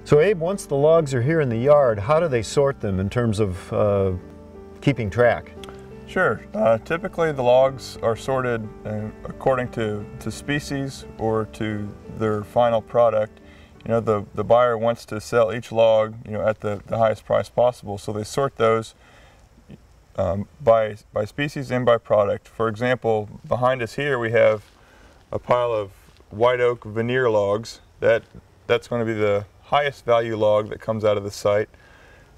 So Abe, once the logs are here in the yard, how do they sort them in terms of keeping track? Sure. Typically the logs are sorted according to species or to their final product. You know, the buyer wants to sell each log, you know, at the highest price possible, so they sort those by species and by product. For example, behind us here we have a pile of white oak veneer logs. That's going to be the highest value log that comes out of the site.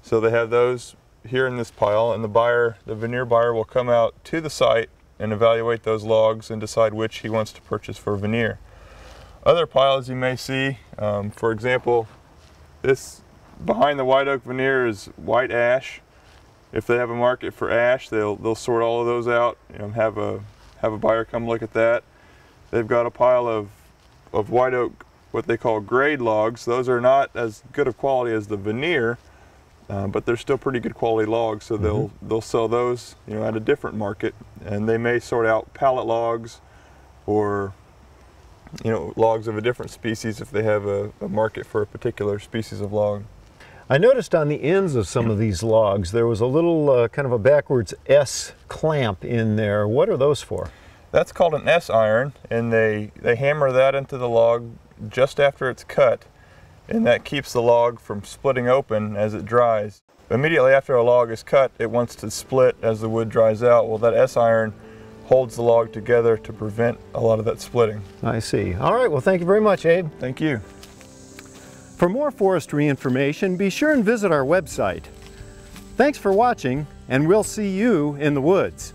So they have those here in this pile, and the veneer buyer will come out to the site and evaluate those logs and decide which he wants to purchase for veneer. Other piles you may see, for example, this behind the white oak veneer is white ash. If they have a market for ash, they'll sort all of those out and have a buyer come look at that. They've got a pile of white oak, what they call grade logs. Those are not as good of quality as the veneer, but they're still pretty good quality logs, so they'll sell those, you know, at a different market, and they may sort out pallet logs or, you know, logs of a different species if they have a market for a particular species of log. I noticed on the ends of some of these logs there was a little kind of a backwards S clamp in there. What are those for? That's called an S iron, and they hammer that into the log just after it's cut, and that keeps the log from splitting open as it dries. Immediately after a log is cut, it wants to split as the wood dries out. Well, that S iron holds the log together to prevent a lot of that splitting. I see. All right, well, thank you very much, Abe. Thank you. For more forestry information, be sure and visit our website. Thanks for watching, and we'll see you in the woods.